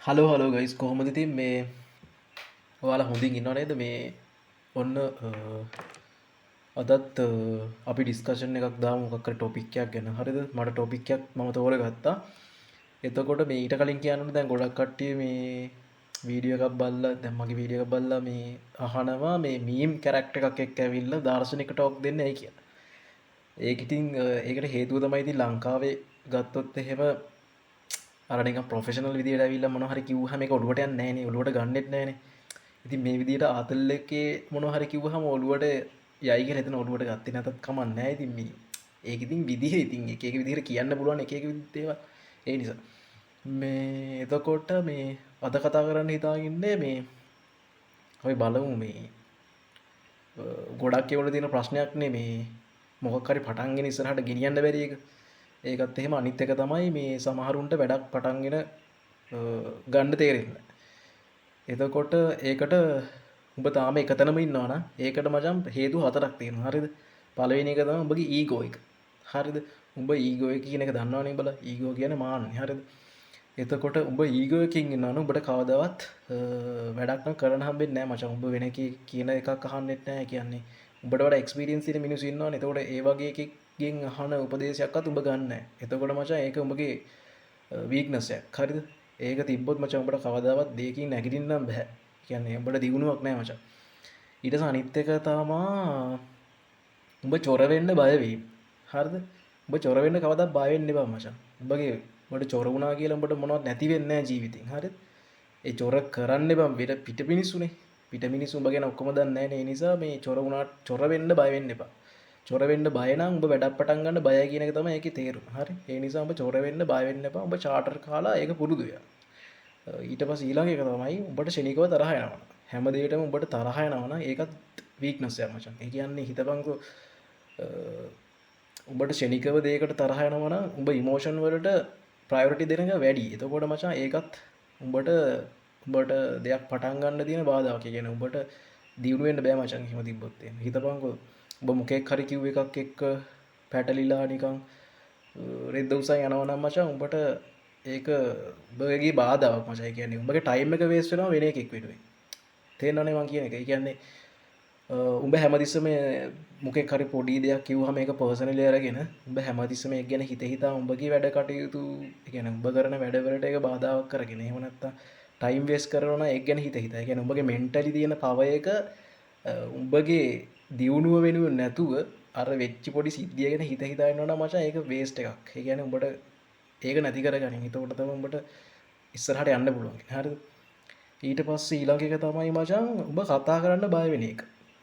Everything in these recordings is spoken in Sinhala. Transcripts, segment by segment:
හලෝ ගයිස් කොහොමද ඉතින් මේ ඔයාලා හොඳින් ඉන්නව නේද මේ ඔන්න අදත් අපි ඩිස්කෂන් එකක් දාමු මොකක් හරි ටොපික් එකක් ගැන හරිද මට ටොපික් එකක් මම තෝරගත්තා එතකොට මේ ඊට කලින් කියන්න දැන් ගොඩක් කට්ටිය මේ වීඩියෝ එකක් බලලා දැන් මගේ වීඩියෝ එකක් බලලා මේ අහනවා මේ මීම් කැරක්ටර් එකක් එක්ක ඇවිල්ලා දාර්ශනික ටෝක් දෙන්න ඇයි කියලා ඒක ඉතින් ඒකට හේතුව තමයි ඉතින් ලංකාවේ ගත්තොත් එහෙම අර නිකන් ප්‍රොෆෙෂනල් විදියට ඇවිල්ලා මොනවා හරි කිව්වහම ඒක ඔළුවට යන්නේ නැහැ නේ ඔළුවට ගන්නෙත් නැහැ නේ ඉතින් මේ විදියට ආතල් එකේ මොනවා හරි කිව්වහම ඔළුවට යයි කියලා හිතන ඔළුවට ගත්තේ නැතත් කමක් නැහැ ඉතින් මේ ඒක ඉතින් විදිහ ඉතින් එක එක විදිහට කියන්න පුළුවන් එක එක විදිහට ඒවා ඒ නිසා මේ එතකොට මේ අද කතා කරන්න හිතාගින්නේ මේ අපි බලමු මේ ගොඩක් ඒවල තියෙන ප්‍රශ්නයක් නේ මේ මොකක් හරි පටන්ගෙන ඉස්සරහට ගෙනියන්න බැරි එක ඒකත් එහෙම අනිත් එක තමයි මේ සමහරුන්ට වැඩක් පටන්ගෙන ගන්න තේරෙන්නේ එතකොට ඒකට උඹ තාම එකතැනම ඉන්නවා නම් ඒකට මචං හේතු හතරක් තියෙනවා හරිද පළවෙනි එක තමයි උඹගේ ඊගෝ එක හරිද උඹ ඊගෝ එක කියන එක දන්නවනේ බල ඊගෝ කියන්නේ මාන්නේ හරිද එතකොට උඹ ඊගෝ එකකින් ඉන්නවනම් උඹට කවදාවත් වැඩක් නම් කරන්න හම්බෙන්නේ නැහැ මචං උඹ වෙන කියන එකක් අහන්නෙත් නැහැ කියන්නේ උඹට වඩා එක්ස්පීරියන්ස් තියෙන මිනිස්සු ඉන්නවනේ එතකොට ඒ වගේ එකකින් අහන උපදේශයක්වත් උඹ ගන්න නැහැ එතකොට මචං ඒක උඹගේ වීක්නස් එකක් හරිද ඒක තිබ්බොත් මචං උඹට කවදාවත් දෙයකින් නැගිටින්න බෑ කියන්නේ උඹට දියුණුවක් නැහැ මචං ඊට පස්සේ අනිත් එක තමයි උඹ චොර වෙන්න බය වෙයි හරිද උඹ චොර වෙන්න කවදාවත් බය වෙන්න එපා මචං උඹගේ උඹට චොර වුණා කියලා උඹට මොනවත් නැති වෙන්නේ නැහැ ජීවිතෙන් හරිද ඒ චොර කරන්න එපා පිට මිනිස්සුනේ පිට මිනිස්සු උඹ ගැන ඔක්කොම දන්නේ නැහැ නේ ඒ නිසා මේ චොර වුණා චොර වෙන්න බය වෙන්න එපා චොර වෙන්න බය නම් උඹ වැඩක් පටන් ගන්න බයයි කියන එක තමයි ඒකේ තේරුම හරි ඒ නිසා උඹ චොර වෙන්න බය වෙන්න එපා උඹ චාටර් කාලා ඒක පුරුදු වෙනවා ඊට පස්සේ ඊළඟ එක තමයි උඹට ශනිකව තරහ යනවා හැම දෙයකටම උඹට තරහ යනවා නම් ඒකත් වීක්නස් එකක් මචං ඒ කියන්නේ හිතපන්කෝ උඹට ශනිකව දෙයකට තරහ යනවා නම් උඹ ඉමෝෂන් වලට ප්‍රයොරිටි දෙන එක වැඩි එතකොට මචං ඒකත් උඹට දෙයක් පටන් ගන්න තියෙන බාධාවක් කියන්නේ උඹට දියුණු වෙන්න බෑ මචං එහෙම තිබ්බොත් එහෙම හිතපන්කෝ උඹ මොකෙක් හරි කිව් එකක් එක්ක පැටලිලා නිකන් රෙද්ද උසන් යනවා නම් මචං උඹට ඒක උඹගේ බාධාවක් මචං ඒ කියන්නේ උඹගේ ටයිම් එක වේස්ට් වෙනවා වෙන එකෙක් වෙනුවෙන් තේරෙනවනේ මං කියන එක ඒ කියන්නේ උඹ හැමතිස්සම මොකෙක් හරි පොඩි දෙයක් කිව්වම ඒක පර්සනලි අරගෙන උඹ හැමතිස්සම ඒක ගැන හිතා උඹගේ වැඩ කටයුතු ඒ කියන්නේ උඹ කරන වැඩවලට ඒක බාධාවක් කරගෙන එහෙම නැත්තම් ටයිම් වේස්ට් කරනවා නම් ඒක ගැන හිතා ඒ කියන්නේ උඹගේ මෙන්ටලි තියෙන පව එක උඹගේ දියුණුව වෙනුවෙන් නැතුව අර වෙච්ච පොඩි සිද්ධිය ගැන හිතා ඉන්නවා නම් මචං ඒක වේස්ට් එකක් ඒ කියන්නේ උඹට ඒක නැති කරගනින් එතකොට තමයි උඹට ඉස්සරහට යන්න පුළුවන් හරිද ඊට පස්සේ ඊළඟ එක තමයි මචං උඹ කතා කරන්න බය වෙන එක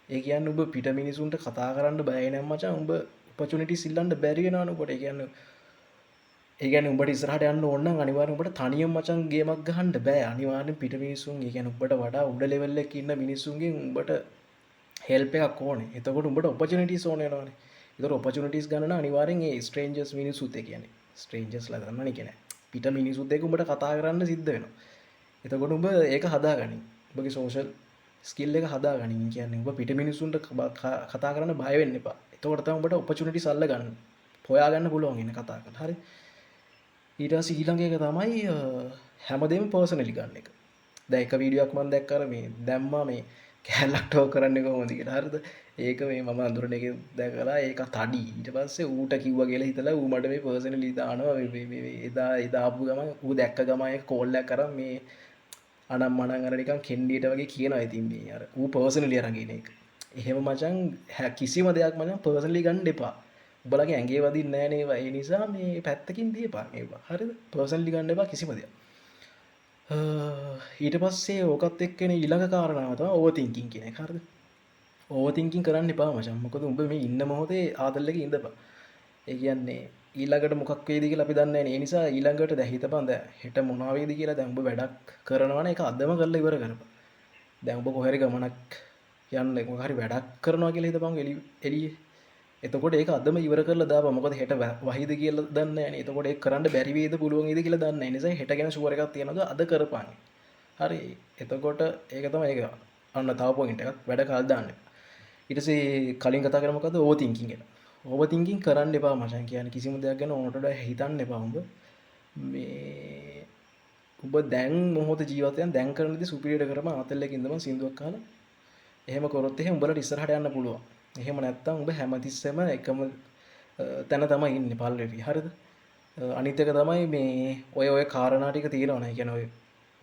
ඒ කියන්නේ උඹ පිට මිනිසුන්ට කතා කරන්න බය නැම් මචං උඹ ඔපචුනිටිස් ඉල්ලන්න බැරි වෙනවනේ උඹට ඒ කියන්නේ උඹට ඉස්සරහට යන්න ඕන නම් අනිවාර්යෙන් උඹට තනියම මචං ගේමක් ගහන්න බෑ අනිවාර්යෙන් පිට මිනිසුන් ඒ කියන්නේ උඹට වඩා උඩ ලෙවල් එකේ ඉන්න මිනිසුන්ගෙන් උඹට හෙල්ප් එකක් ඕනේ එතකොට උඹට ඔපචුනිටිස් ඕනේ වෙනවනේ ඒතර ඔපචුනිටිස් ගන්න නම් අනිවාර්යෙන් ඒ ස්ට්‍රේන්ජර්ස් මිනිසුත් ඒ කියන්නේ ස්ට්‍රේන්ජර්ස්ලා ගන්නනේ කියන්නේ පිට මිනිසුත් එක්ක උඹට කතා කරන්න සිද්ධ වෙනවා එතකොට උඹ ඒක හදාගනින් උඹගේ සෝෂල් ස්කිල් එක හදාගනින් කියන්නේ උඹ පිට මිනිසුන්ට කතා කරන්න බය වෙන්න එපා එතකොට තමයි උඹට ඔපචුනිටිස් අල්ල ගන්න හොයාගන්න පුළුවන් ඉන්න කතා කරලා හරි ඊට පස්සේ ඊළඟ එක තමයි හැමදේම පර්සනලි ගන්න එක දැන් එක වීඩියෝ එකක් මම දැක්කර මේ දැම්මා මේ කැලක් ටෝක් කරන්නේ කොහොමද කියලා හරිද ඒක මේ මම අඳුරන එක දැකලා ඒක තඩි ඊට පස්සේ ඌට කිව්වා කියලා හිතලා ඌ මට මේ පර්සනලි දානවා මේ එදා ආපු ගමන් ඌ දැක්ක ගමන් ඒක කෝල් එකක් කරන් මේ අනම් මනම් අර නිකන් කෙන්ඩියට වගේ කියනවා ඉතින් මේ අර ඌ පර්සනලි අරන් ඉන එක එහෙම මචං කිසිම දෙයක් මචං පර්සනලි ගන්න එපා උඹලගේ ඇඟේ වදින්නේ නැහැ නේවා ඒ නිසා මේ පැත්තකින් දීපන් ඒවා හරිද පර්සනලි ගන්න එපා කිසිම දෙයක් ඊට පස්සේ ඕකත් එක්කෙන ඊළඟ කාරණාව තමයි ඕවර් තින්කින් කියන එක හරිද ඕවර් තින්කින් කරන්න එපා මචං මොකද උඹ මේ ඉන්න මොහොතේ ආදල් එකේ ඉඳපන් ඒ කියන්නේ ඊළඟට මොකක් වෙයිද කියලා අපි දන්නේ නැහැ ඒ නිසා ඊළඟට දැන් හිතපන් දැන් හෙට මොනවා වෙයිද කියලා දැන් උඹ වැඩක් කරනවා නම් ඒක අදම කරලා ඉවර කරපන් දැන් උඹ කොහේ හරි ගමනක් යන්න මොකක් හරි වැඩක් කරනවා කියලා හිතපන් එළියේ එතකොට ඒක අදම ඉවර කරලා දාපන් මොකද හෙට වහිද කියලා දන්නේ නැහැ නේ එතකොට ඒක කරන්න බැරි වේද පුළුවන් වේද කියලා දන්නේ නැහැ ඒ නිසා හෙට ගැන ෂුවර් එකක් තියනවාද අද කරපන් හරි එතකොට ඒක තමයි ඒක අන්න තව පොයින්ට් එකක් වැඩ කාල දාන්න ඊට පස්සේ කලින් කතා කරා මොකද ඕවර් තින්කින් එක ඕවර් තින්කින් කරන්න එපා මචං කියන්නේ කිසිම දෙයක් ගැන ඕනට වඩා හිතන්න එපා උඹ මේ උඹ උඹ දැන් මොහොත ජීවිතයෙන් දැන් කරන දේ සුපිරියර් කරම ආතල් එකකින් ඉඳම සින්දුවක් අහලා එහෙම කරොත් එහෙම උඹලට ඉස්සරහට යන්න පුළුවන්. එහෙම නැත්තම් උඹ හැමතිස්සෙම එකම තැන තමයි ඉන්නේ පල්ලෙවි. හරිද? අනිත් එක තමයි මේ ඔය කාරණා ටික තියෙනවනේ. ඒ කියන්නේ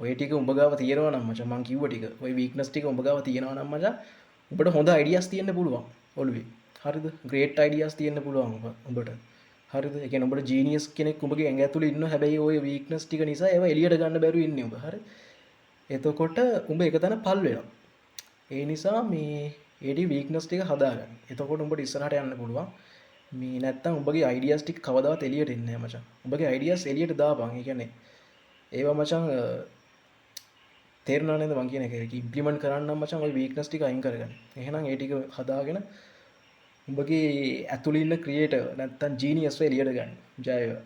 ඔය ටික උඹ ගාව තියෙනවා නම් මචං මං කිව්ව ටික. ඔය වීක්නස් ටික උඹ ගාව තියෙනවා නම් මචං උඹට හොඳ අයිඩියාස් තියෙන්න පුළුවන් ඔළුවේ. හරිද? ග්‍රේට් අයිඩියාස් තියෙන්න පුළුවන් උඹට. හරිද? ඒ කියන්නේ උඹට ජීනියස් කෙනෙක් උඹගේ ඇඟ ඇතුලේ ඉන්නවා. හැබැයි ඔය වීක්නස් ටික නිසා ඒව එළියට ගන්න බැරුව ඉන්නේ උඹ. හරි? එතකොට උඹ එක තැන පල් වෙනවා. ඒ නිසා මේ ඒඩි වීක්නස් ටික හදාගන්න. එතකොට උඹට ඉස්සරහට යන්න පුළුවන්. මේ නැත්තම් උඹගේ අයිඩියාස් ටික කවදාවත් එළියට එන්නේ නැහැ මචං. උඹගේ අයිඩියාස් එළියට දාපන්. ඒ කියන්නේ ඒවා මචං තේරුණා නේද මං කියන එක? ඒක ඉම්ප්ලිමන්ට් කරන්න නම් මචං ওই වීක්නස් ටික අයින් කරගන්න. එහෙනම් ඒ ටික හදාගෙන උඹගේ ඇතුළේ ඉන්න ක්‍රියේටර් නැත්තම් ජීනියස් එළියට ගන්න. ජය වේවා.